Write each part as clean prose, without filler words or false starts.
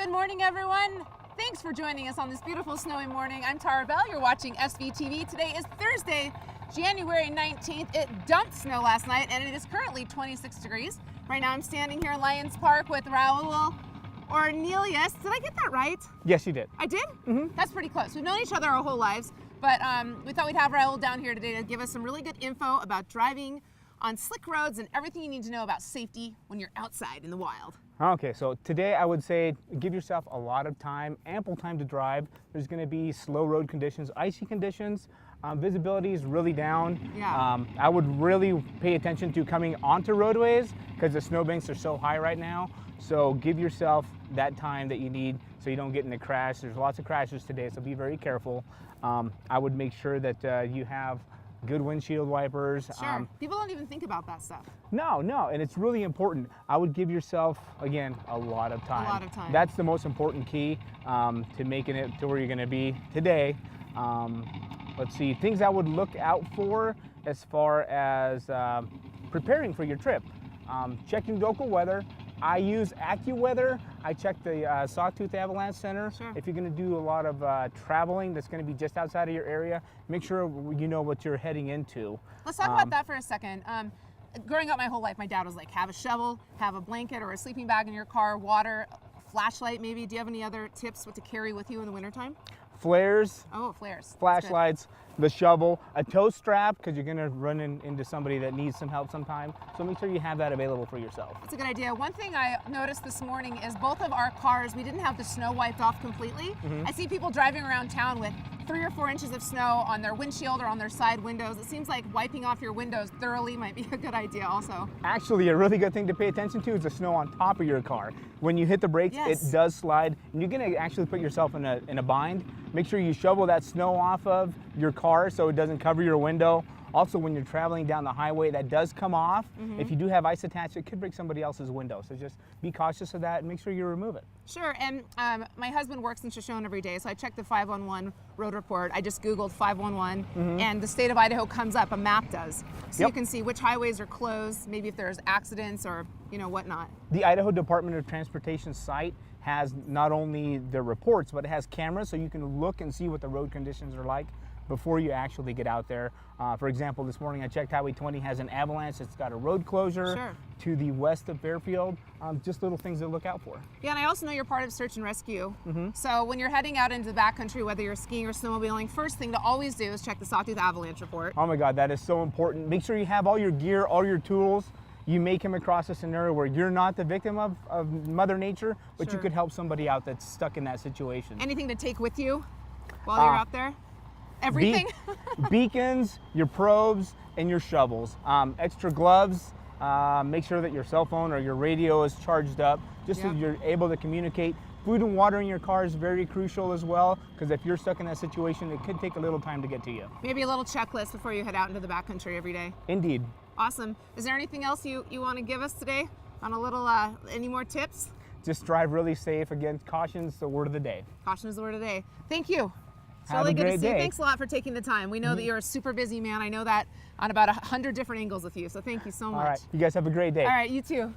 Good morning, everyone. Thanks for joining us on this beautiful snowy morning. I'm Tara Bell. You're watching SVTV. Today is Thursday, January 19th. It dumped snow last night, and it is currently 26 degrees. Right now, I'm standing here in Lions Park with Raul Ornelas. Did I get that right? Yes, you did. I did? Mm-hmm. That's pretty close. We've known each other our whole lives, but we thought we'd have Raul down here today to give us some really good info about driving on slick roads and everything you need to know about safety when you're outside in the wild. Okay, so today I would say give yourself a lot of time, ample time to drive. There's going to be slow road conditions, icy conditions. Visibility is really down. Yeah. I would really pay attention to coming onto roadways because the snowbanks are so high right now. So give yourself that time that you need so you don't get in a crash. There's lots of crashes today, so be very careful. I would make sure that you have good windshield wipers. Sure. People don't even think about that stuff. No, and it's really important. I would give yourself, again, a lot of time. A lot of time. That's the most important key to making it to where you're going to be today. Let's see, things I would look out for as far as preparing for your trip. Checking local weather. I use AccuWeather. I check the Sawtooth Avalanche Center. Sure. If you're going to do a lot of traveling that's going to be just outside of your area, make sure you know what you're heading into. Let's talk about that for a second. Growing up my whole life, my dad was like, have a shovel, have a blanket or a sleeping bag in your car, water, a flashlight maybe. Do you have any other tips what to carry with you in the wintertime? Flares. Oh, flares. Flashlights, the shovel, a tow strap, because you're going to run into somebody that needs some help sometime. So make sure you have that available for yourself. That's a good idea. One thing I noticed this morning is both of our cars, we didn't have the snow wiped off completely. I see people driving around town with 3 or 4 inches of snow on their windshield or on their side windows. It seems like wiping off your windows thoroughly might be a good idea also. Actually, a really good thing to pay attention to is the snow on top of your car. When you hit the brakes, Yes. it does slide, and you're going to actually put yourself in a bind. Make sure you shovel that snow off of your car so it doesn't cover your window. Also, when you're traveling down the highway, that does come off. If you do have ice attached, it could break somebody else's window. So just be cautious of that and make sure you remove it. Sure, and my husband works in Shoshone every day, so I check the 511 road report. I just Googled 511, and the state of Idaho comes up, a map does. So you can see which highways are closed, maybe if there's accidents or, whatnot. The Idaho Department of Transportation site has not only the reports, but it has cameras so you can look and see what the road conditions are like before you actually get out there. For example, this morning I checked Highway 20 has an avalanche. It's got a road closure to the west of Fairfield. Just little things to look out for. Yeah, and I also know you're part of search and rescue. So when you're heading out into the backcountry, whether you're skiing or snowmobiling, first thing to always do is check the Sawtooth Avalanche report. Oh my God, that is so important. Make sure you have all your gear, all your tools. You may come across a scenario where you're not the victim of Mother Nature, but you could help somebody out that's stuck in that situation. Anything to take with you while you're out there? Everything? Beacons, your probes, and your shovels. Extra gloves. Make sure that your cell phone or your radio is charged up, just so you're able to communicate. Food and water in your car is very crucial as well, because if you're stuck in that situation, it could take a little time to get to you. Maybe a little checklist before you head out into the backcountry every day. Indeed. Awesome. Is there anything else you want to give us today on a little, any more tips? Just drive really safe. Again, caution's the word of the day. Caution is the word of the day. Thank you. It's Have really a good to great see you. day. Thanks a lot for taking the time. We know that you're a super busy man. I know that on about 100 different angles with you, so thank you so much. All right. You guys have a great day. All right, you too.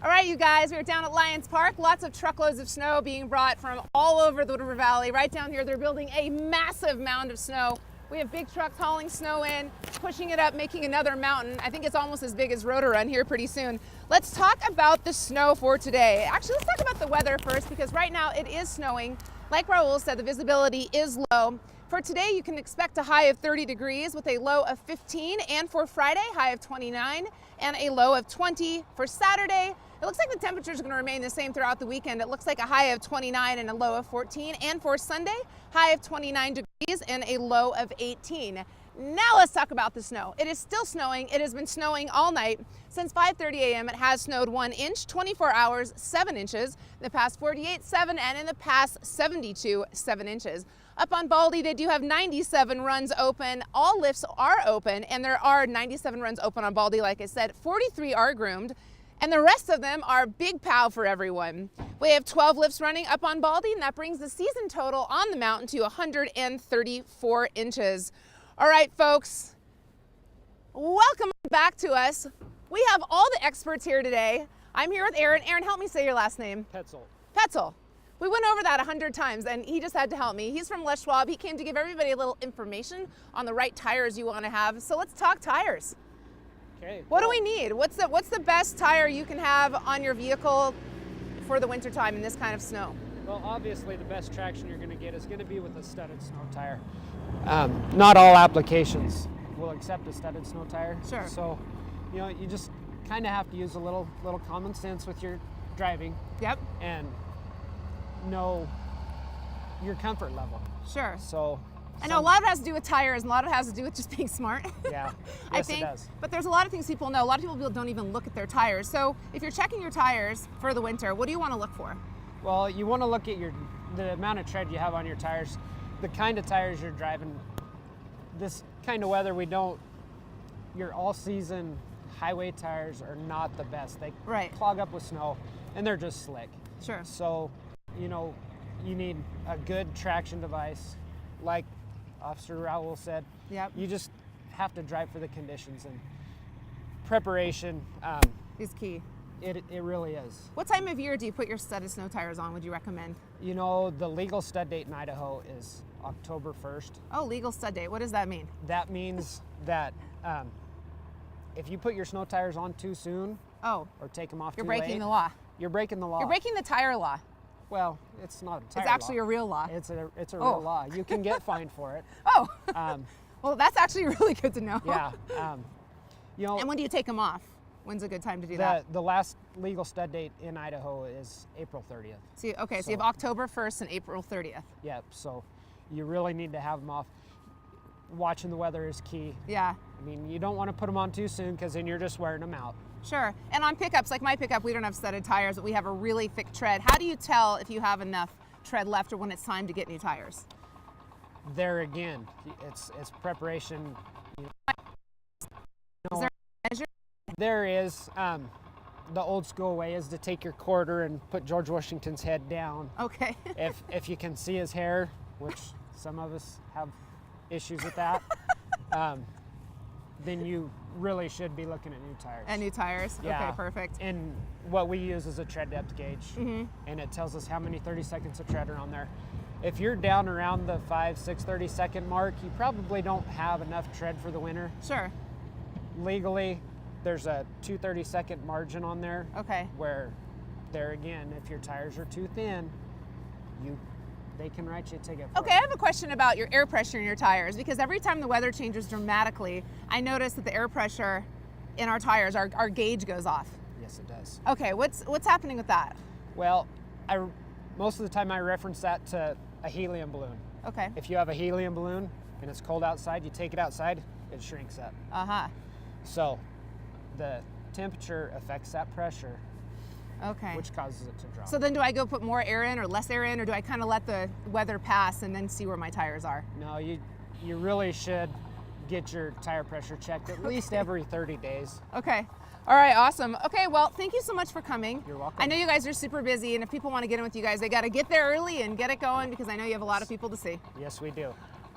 All right, you guys, we're down at Lions Park. Lots of truckloads of snow being brought from all over the River Valley. Right down here, they're building a massive mound of snow. We have big trucks hauling snow in, pushing it up, making another mountain. I think it's almost as big as Rotor Run here pretty soon. Let's talk about the snow for today. Actually, let's talk about the weather first, because right now it is snowing. Like Raul said, the visibility is low. For today, you can expect a high of 30 degrees with a low of 15, and for Friday, high of 29 and a low of 20. For Saturday, it looks like the temperatures are going to remain the same throughout the weekend. It looks like a high of 29 and a low of 14. And for Sunday, high of 29 degrees and a low of 18. Now let's talk about the snow. It is still snowing. It has been snowing all night. Since 5:30 a.m. it has snowed 1 inch, 24 hours, 7 inches. In the past 48, 7, and in the past 72, 7 inches. Up on Baldy, they do have 97 runs open. All lifts are open, and there are 97 runs open on Baldy, like I said. 43 are groomed, and the rest of them are big pow for everyone. We have 12 lifts running up on Baldy, and that brings the season total on the mountain to 134 inches. All right, folks, welcome back to us. We have all the experts here today. I'm here with Aaron. Aaron, help me say your last name. Petzel. Petzel. We went over that 100 times and he just had to help me. He's from Les Schwab. He came to give everybody a little information on the right tires you want to have. So let's talk tires. Okay. What do we need? What's the best tire you can have on your vehicle for the winter time in this kind of snow? Well, obviously the best traction you're going to get is going to be with a studded snow tire. Not all applications will accept a studded snow tire. Sure. So, you know, you just kind of have to use a little common sense with your driving. Yep. And know your comfort level. Sure. So. I know a lot of it has to do with tires and a lot of it has to do with just being smart. Yeah, I yes, think, it does. But there's a lot of things people know. A lot of people don't even look at their tires. So if you're checking your tires for the winter, what do you want to look for? Well, you want to look at the amount of tread you have on your tires, the kind of tires you're driving. This kind of weather, your all-season highway tires are not the best. They clog up with snow and they're just slick. Sure. So, you know, you need a good traction device, like Officer Raul said. Yep. You just have to drive for the conditions, and preparation is key. It really is. What time of year do you put your studded snow tires on, would you recommend? You know, the legal stud date in Idaho is October 1st. Oh, legal stud date. What does that mean? That means that if you put your snow tires on too soon or take them off you're too breaking late, the law. You're breaking the law. You're breaking the tire law. Well, it's not a tire It's actually law. a real law. It's a real law. You can get fined for it. Oh, well, that's actually really good to know. Yeah. You know, and when do you take them off? When's a good time to do that? The last legal stud date in Idaho is April 30th. So you have October 1st and April 30th. Yeah, so you really need to have them off. Watching the weather is key. Yeah. I mean, you don't want to put them on too soon because then you're just wearing them out. Sure. And on pickups, like my pickup, we don't have studded tires, but we have a really thick tread. How do you tell if you have enough tread left or when it's time to get new tires? There again, it's preparation. Is there a measure? There is. The old school way is to take your quarter and put George Washington's head down. Okay. if you can see his hair, which some of us have issues with that, then you really should be looking at new tires. And new tires? Yeah. Okay, perfect. And what we use is a tread depth gauge, and it tells us how many 30 seconds of tread are on there. If you're down around the 5, 6, 30 second mark, you probably don't have enough tread for the winter. Sure. Legally, there's a 2 30-second margin on there. Okay. Where, there again, if your tires are too thin, they can write you a ticket for Okay, it. I have a question about your air pressure in your tires, because every time the weather changes dramatically, I notice that the air pressure in our tires, our gauge goes off. Yes, it does. Okay, what's happening with that? Well, most of the time I reference that to a helium balloon. Okay. If you have a helium balloon and it's cold outside, you take it outside, it shrinks up. Uh-huh. So the temperature affects that pressure, Okay. which causes it to drop. So then do I go put more air in or less air in, or do I kind of let the weather pass and then see where my tires are? No, you really should get your tire pressure checked at least every 30 days. Okay. All right, awesome. Okay, well, thank you so much for coming. You're welcome. I know you guys are super busy, and if people want to get in with you guys, they got to get there early and get it going, because I know you have a lot of people to see. Yes, we do.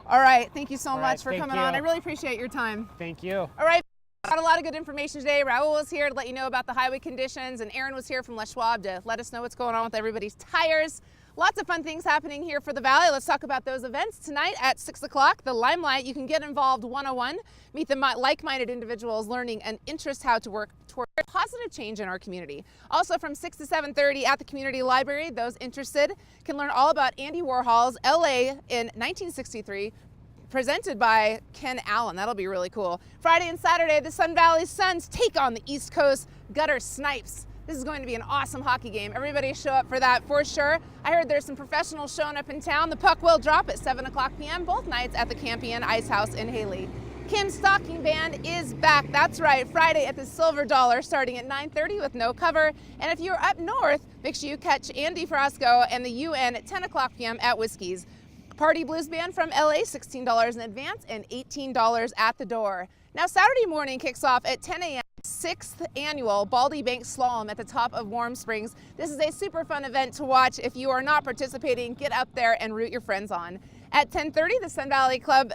All right, thank you so All much right, for thank coming you. on. I really appreciate your time. Thank you. All right, got a lot of good information today. Raul was here to let you know about the highway conditions, and Aaron was here from Les Schwab to let us know what's going on with everybody's tires. Lots of fun things happening here for the Valley. Let's talk about those events. Tonight at 6 o'clock, the Limelight. You can get involved 101, meet the like-minded individuals learning an interest how to work toward positive change in our community. Also from 6 to 7:30 at the community library, those interested can learn all about Andy Warhol's LA in 1963, presented by Ken Allen. That'll be really cool. Friday and Saturday, the Sun Valley Suns take on the East Coast Gutter Snipes. This is going to be an awesome hockey game. Everybody show up for that for sure. I heard there's some professionals showing up in town. The puck will drop at 7 o'clock p.m. both nights at the Campion Ice House in Hailey. Kim's Stocking Band is back. That's right, Friday at the Silver Dollar starting at 9:30 with no cover. And if you're up north, make sure you catch Andy Frasco and the UN at 10 o'clock p.m. at Whiskey's. Party Blues Band from LA, $16 in advance and $18 at the door. Now Saturday morning kicks off at 10 a.m. 6th annual Baldy Bank Slalom at the top of Warm Springs. This is a super fun event to watch. If you are not participating, get up there and root your friends on. At 10:30, the Sun Valley Club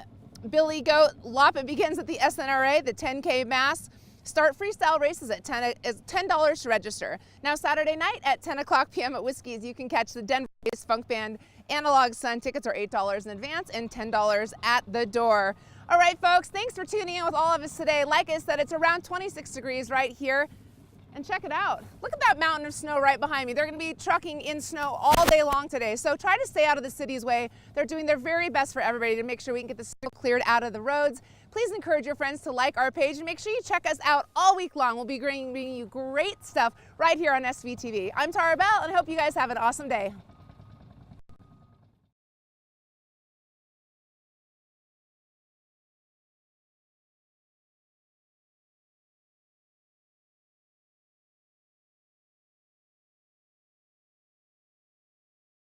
Billy Goat Lop. It begins at the SNRA, the 10K Mass. Start freestyle races at $10 to register. Now Saturday night at 10 o'clock p.m. at Whiskey's, you can catch the Denver-based funk band Analog Sun. Tickets are $8 in advance and $10 at the door. All right, folks, thanks for tuning in with all of us today. Like I said, it's around 26 degrees right here. And check it out. Look at that mountain of snow right behind me. They're going to be trucking in snow all day long today. So try to stay out of the city's way. They're doing their very best for everybody to make sure we can get the snow cleared out of the roads. Please encourage your friends to like our page and make sure you check us out all week long. We'll be bringing you great stuff right here on SVTV. I'm Tara Bell, and I hope you guys have an awesome day.